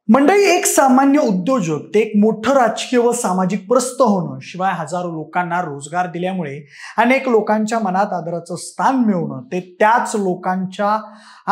मंडळी, एक सामान्य उद्योजक ते एक मोठं राजकीय व सामाजिक प्रस्थ होणं, शिवाय हजारो लोकांना रोजगार दिल्यामुळे अनेक लोकांच्या मनात आदराचं स्थान मिळवणं, ते त्याच लोकांच्या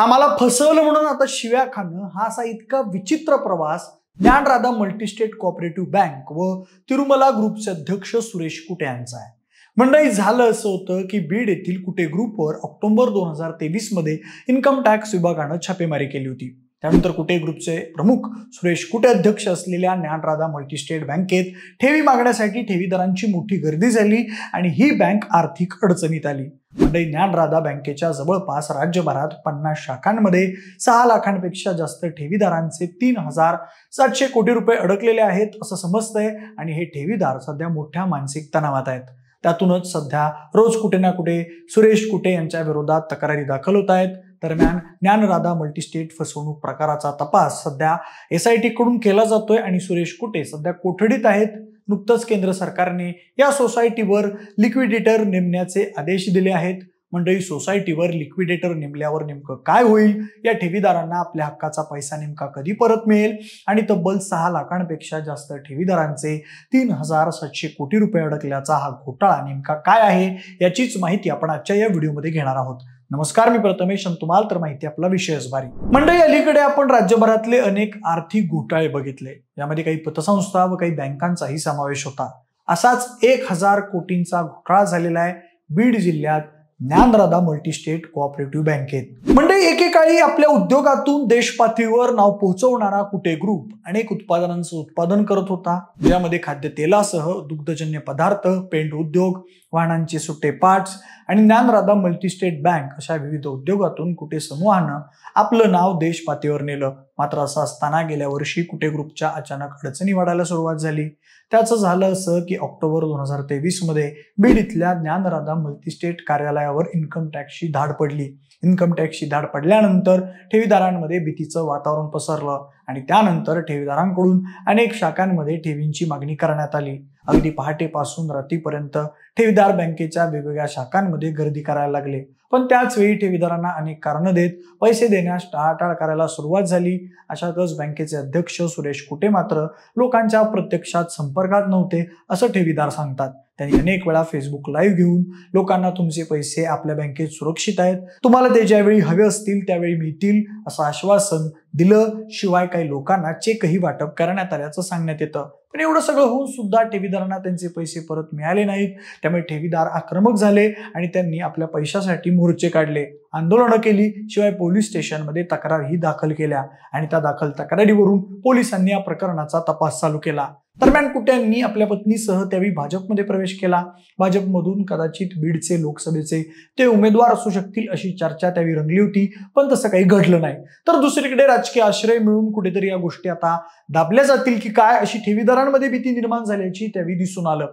आम्हाला फसवलं म्हणून आता शिव्या खाणं, हा असा इतका विचित्र प्रवास ज्ञानराधा मल्टीस्टेट कोऑपरेटिव्ह बँक व तिरुमला ग्रुपचे अध्यक्ष सुरेश कुटे यांचा आहे. मंडळी, झालं असं होतं की बीड येथील कुटे ग्रुपवर ऑक्टोबर 2023 मध्ये इन्कम टॅक्स विभागानं छापेमारी केली होती. त्यानंतर कुटे ग्रुपचे प्रमुख सुरेश कुटे अध्यक्ष असलेल्या ज्ञानराधा मल्टीस्टेट बँकेत ठेवी मागण्यासाठी ठेवीदारांची मोठी गर्दी झाली आणि ही बँक आर्थिक अडचणीत आली. मंडळी, ज्ञानराधा बँकेच्या जवळपास राज्यभरात 50 शाखांमध्ये 6 लाखांपेक्षा जास्त ठेवीदारांचे 3,700 कोटी रुपये अडकलेले आहेत असं समजतंय आणि हे ठेवीदार सध्या मोठ्या मानसिक तणावात आहेत. त्यातूनच सध्या रोज कुठे ना कुठे सुरेश कुटे यांच्या विरोधात तक्रारी दाखल होत आहेत. दरम्यान ज्ञानराधा मल्टीस्टेट फसवणूक प्रकाराचा तपास सध्या SIT कडून केला जातोय आणि सुरेश कुटे सध्या कोठडीत आहेत. नुकतंच केंद्र सरकारने या सोसायटीवर लिक्विडेटर नेमण्याचे आदेश दिले आहेत. मंडळी, सोसायटीवर लिक्विडेटर नेमल्यावर नेमकं काय होईल, या ठेवीदारांना आपल्या हक्काचा पैसा नेमका कधी परत मिळेल आणि तब्बल 6 लाखांपेक्षा जास्त ठेवीदारांचे 3,700 कोटी रुपये अडकल्याचा हा घोटाळा नेमका काय आहे, याचीच माहिती आपण आजच्या या व्हिडिओमध्ये घेणार आहोत. नमस्कार, मी प्रथमेश आणि तुम्हाला तर माहिती आपला विषयच भारी. मंडळी, अलीकडे आपण राज्यभरातले अनेक आर्थिक घोटाळे बघितले. यामध्ये काही पतसंस्था व काही बँकांचाही समावेश होता. असाच 1,000 कोटींचा घोटाळा झालेला आहे बीड जिल्ह्यात ज्ञानराधा मल्टीस्टेट कोऑपरेटिव्ह बँकेत. मंडळी, एकेकाळी आपल्या उद्योगातून देश पातळीवर नाव पोहोचवणारा कुटे ग्रुप अनेक उत्पादनांचं उत्पादन करत होता, ज्यामध्ये खाद्यतेलासह दुग्धजन्य पदार्थ, पेंट उद्योग, वाहनांचे सुट्टे पार्ट्स आणि ज्ञानराधा मल्टीस्टेट बँक अशा विविध उद्योगातून कुटे समूहानं आपलं नाव देश पातळीवर नेलं. मात्र असं असताना गेल्या वर्षी कुटे ग्रुपच्या अचानक अडचणी वाढायला सुरुवात झाली. त्याचं झालं असं की ऑक्टोबर 2023 मध्ये बीड इथल्या ज्ञानराधा मल्टीस्टेट कार्यालयावर इन्कम टॅक्सची धाड पडली. इन्कम टॅक्सची धाड पडल्यानंतर ठेवीदारांमध्ये भीतीचं वातावरण पसरलं आणि त्यानंतर ठेवीदारांकडून अनेक शाखांमध्ये ठेवींची मागणी करण्यात आली. अगदी पहाटेपासून रात्रीपर्यंत ठेवीदार बँकेच्या वेगवेगळ्या शाखांमध्ये गर्दी करायला लागले. पण त्याच वेळी ठेवीदारांना अनेक कारणं देत पैसे देण्यास टाळाटाळ करायला सुरुवात झाली. अशातच बँकेचे अध्यक्ष सुरेश कुटे मात्र लोकांच्या प्रत्यक्षात संपर्कात नव्हते असं ठेवीदार सांगतात. त्यांनी अनेक वेळा फेसबुक लाईव्ह घेऊन लोकांना तुमचे पैसे आपल्या बँकेत सुरक्षित आहेत, तुम्हाला ते ज्यावेळी हवे असतील त्यावेळी मिळतील असं आश्वासन दिलं. शिवाय काही लोकांना चेकही वाटप करण्यात आल्याचं सांगण्यात येतं. पण एवढं सगळं होऊन सुद्धा ठेवीदारांना त्यांचे पैसे परत मिळाले नाहीत. त्यामुळे ठेवीदार आक्रमक झाले आणि त्यांनी आपल्या पैशासाठी मोर्चे काढले, आंदोलनं केली. शिवाय पोलीस स्टेशनमध्ये तक्रारही दाखल केल्या आणि त्या दाखल तक्रारीवरून पोलिसांनी या प्रकरणाचा तपास चालू केला. दरम्यान कुटे यांनी आपल्या पत्नीसह त्यावेळी भाजपमध्ये प्रवेश केला. भाजपमधून कदाचित बीडचे लोकसभेचे ते उमेदवार असू शकतील अशी चर्चा त्यावेळी रंगली होती, पण तसं काही घडलं नाही. तर दुसरीकडे राजकीय आश्रय मिळून कुठेतरी या गोष्टी आता दाबल्या जातील की काय अशी ठेवीदारांमध्ये भीती निर्माण झाल्याची त्यावेळी दिसून आलं.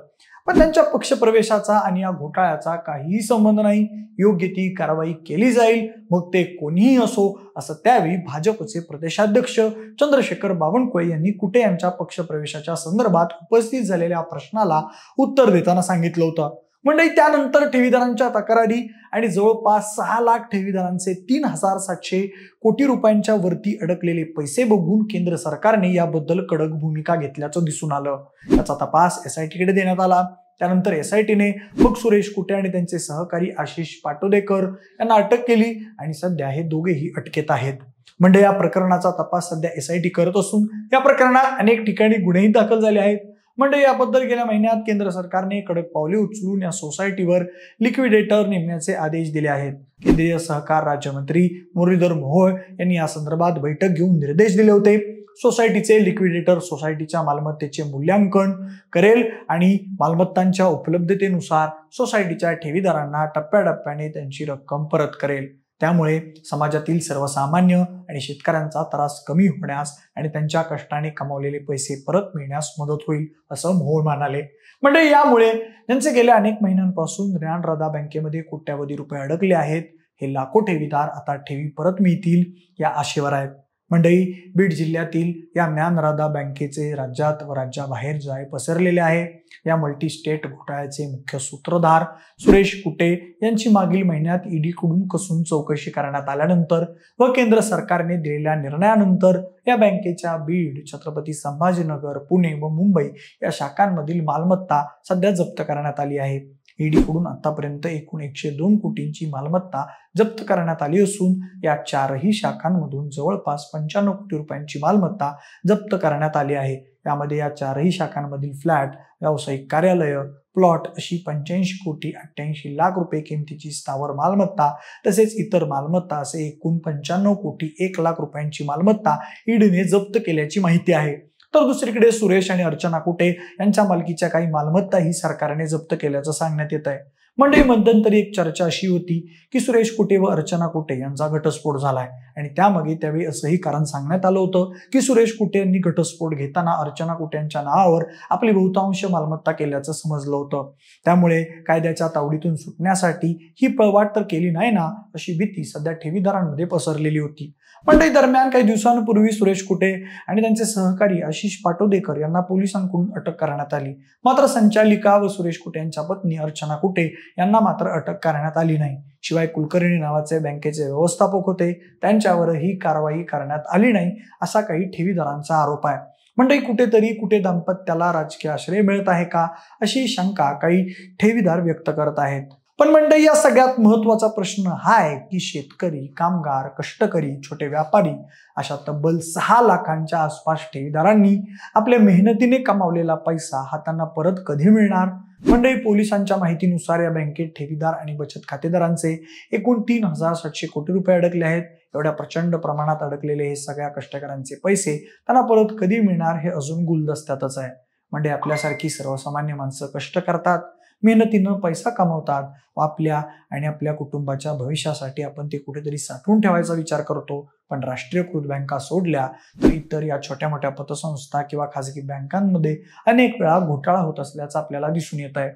पण त्यांच्या पक्षप्रवेशाचा आणि या घोटाळ्याचा काहीही संबंध नाही. योग्य ती कारवाई केली जाईल, मग ते कोणीही असो, असं त्यावेळी भाजपचे प्रदेशाध्यक्ष चंद्रशेखर बावनकुळे यांनी कुटे यांच्या पक्षप्रवेशाच्या संदर्भात उपस्थित झालेल्या प्रश्नाला उत्तर देताना सांगितलं होतं. मंडळी, त्यानंतर ठेवीदारांच्या तक्रारी आणि जवळपास 6 लाख ठेवीदारांचे 3,700 कोटी रुपयांच्या वरती अडकलेले पैसे बघून केंद्र सरकारने याबद्दल कडक भूमिका घेतल्याचं दिसून आलं. याचा तपास SIT कडे देण्यात आला. त्यानंतर SITने मग सुरेश कुटे आणि त्यांचे सहकारी आशिष पाटोदेकर यांना अटक केली आणि सध्या हे दोघेही अटकेत आहेत. म्हणजे या प्रकरणाचा तपास सध्या SIT करत असून या प्रकरणात अनेक ठिकाणी गुन्हेही दाखल झाले आहेत. म्हणजे याबद्दल गेल्या महिन्यात केंद्र सरकारने कडक पावले उचलून या सोसायटीवर लिक्विडेटर नेमण्याचे आदेश दिले आहेत. केंद्रीय सहकार राज्यमंत्री मुरलीधर मोहोळ यांनी या संदर्भात बैठक घेऊन निर्देश दिले होते. सोसायटीचे लिक्विडेटर सोसायटीच्या मालमत्तेचे मूल्यांकन करेल आणि मालमत्तांच्या उपलब्धतेनुसार सोसायटीच्या ठेवीदारांना टप्प्याटप्प्याने त्यांची रक्कम परत करेल. त्यामुळे समाजातील सर्वसामान्य आणि शेतकऱ्यांचा त्रास कमी होण्यास आणि त्यांच्या कष्टाने कमावलेले पैसे परत मिळण्यास मदत होईल असं मोहोळ म्हणाले. म्हणजे यामुळे त्यांचे गेल्या अनेक महिन्यांपासून ज्ञानराधा बँकेमध्ये कोट्यावधी रुपये अडकले आहेत. हे लाखो ठेवीदार आता ठेवी परत मिळतील या आशेवर आहेत. मंडळी, बीड जिल्ह्यातील या ज्ञानराधा बँकेचे राज्यात व राज्याबाहेर जाळे पसरलेले आहे. या मल्टी स्टेट घोटाळ्याचे मुख्य सूत्रधार सुरेश कुटे यांची मागील महिन्यात ईडीकडून कसून चौकशी करण्यात आल्यानंतर व केंद्र सरकारने दिलेल्या निर्णयानंतर या बँकेच्या बीड, छत्रपती संभाजीनगर, पुणे व मुंबई या शाखांमधील मालमत्ता सध्या जप्त करण्यात आली आहे. ईडीकडून आतापर्यंत एकूण 102 कोटींची मालमत्ता जप्त करण्यात आली असून या चारही शाखांमधून जवळपास 95 कोटी रुपयांची मालमत्ता जप्त करण्यात आली आहे. यामध्ये या चारही शाखांमधील फ्लॅट, व्यावसायिक कार्यालय, प्लॉट अशी 85 कोटी 88 लाख रुपये किमतीची स्थावर मालमत्ता तसेच इतर मालमत्ता असे एकूण 95 कोटी 1 लाख रुपयांची मालमत्ता ईडीने जप्त केल्याची माहिती आहे. तर दुसरीकडे सुरेश आणि अर्चना कुटे यांच्या मालकीच्या काही मालमत्ताही सरकारने जप्त केल्याचं सांगण्यात येत आहे. म्हणजे मध्यंतरी एक चर्चा अशी होती की सुरेश कुटे व अर्चना कुटे यांचा घटस्फोट झालाय आणि त्यामागे त्यावेळी असंही कारण सांगण्यात आलं होतं की सुरेश कुटे यांनी घटस्फोट घेताना अर्चना कुटे यांच्या नावावर आपली बहुतांश मालमत्ता केल्याचं समजलं होतं. त्यामुळे कायद्याच्या तावडीतून सुटण्यासाठी ही पळवाट तर केली नाही ना, अशी भीती सध्या ठेवीदारांमध्ये पसरलेली होती. मंडळी, दरम्यान काही दिवसांपूर्वी सुरेश कुटे आणि त्यांचे सहकारी आशिष पाटोदेकर यांना पोलिसांकडून अटक करण्यात आली. मात्र संचालिका व सुरेश कुटे यांच्या पत्नी अर्चना कुटे यांना मात्र अटक करण्यात आली नाही. शिवाय कुलकर्णी नावाचे बँकेचे व्यवस्थापक होते, त्यांच्यावरही कारवाई करण्यात आली नाही असा काही ठेवीदारांचा आरोप आहे. म्हणजे कुठेतरी कुटे दाम्पत्याला राजकीय आश्रय मिळत आहे का, अशी शंका काही ठेवीदार व्यक्त करत आहेत. पण मंडळी, या सगळ्यात महत्वाचा प्रश्न हा आहे की शेतकरी, कामगार, कष्टकरी, छोटे व्यापारी अशा तब्बल 6 लाखांच्या आसपास ठेवीदारांनी आपल्या मेहनतीने कमावलेला पैसा हातांना परत कधी मिळणार? मंडळी, पोलिसांच्या माहितीनुसार या बँकेत ठेवीदार आणि बचत खातेदारांचे एकूण 3,700 कोटी रुपये अडकले आहेत. एवढ्या प्रचंड प्रमाणात अडकलेले हे सगळ्या कष्टकऱ्यांचे पैसे त्यांना परत कधी मिळणार हे अजून गुलदस्त्यातच आहे. म्हणजे आपल्यासारखी सर्वसामान्य माणसं कष्ट करतात, मेहनतीनं पैसा कमवतात व आपल्या आणि आपल्या कुटुंबाच्या भविष्यासाठी आपण ते कुठेतरी साठवून ठेवायचा विचार करतो. पण राष्ट्रीयकृत बँका सोडल्या तर इतर या छोट्या मोठ्या पतसंस्था किंवा खाजगी बँकांमध्ये अनेक वेळा घोटाळा होत असल्याचं आपल्याला दिसून येत आहे.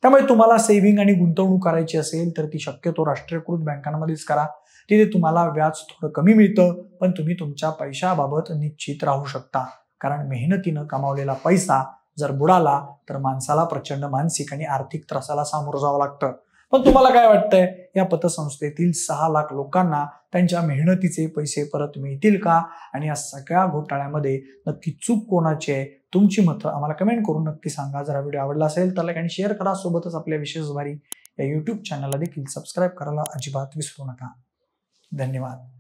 त्यामुळे तुम्हाला सेव्हिंग आणि गुंतवणूक करायची असेल तर ती शक्यतो राष्ट्रीयकृत बँकांमध्येच करा. तिथे तुम्हाला व्याज थोडं कमी मिळतं, पण तुम्ही तुमच्या पैशाबाबत निश्चित राहू शकता. कारण मेहनतीनं कमावलेला पैसा जर बुडाला तर माणसाला प्रचंड मानसिक आणि आर्थिक त्रासाला सामोरं जावं लागतं. पण तुम्हाला काय वाटतंय, या पतसंस्थेतील 6 लाख लोकांना त्यांच्या मेहनतीचे पैसे परत मिळतील का? आणि या सगळ्या घोटाळ्यामध्ये नक्की चूक कोणाची आहे? तुमची मतं आम्हाला कमेंट करून नक्की सांगा. जर हा व्हिडिओ आवडला असेल तर लाईक आणि शेअर करा. सोबतच आपल्या विशेष भारी या YouTube चॅनलला देखील सबस्क्राईब करायला अजिबात विसरू नका. धन्यवाद.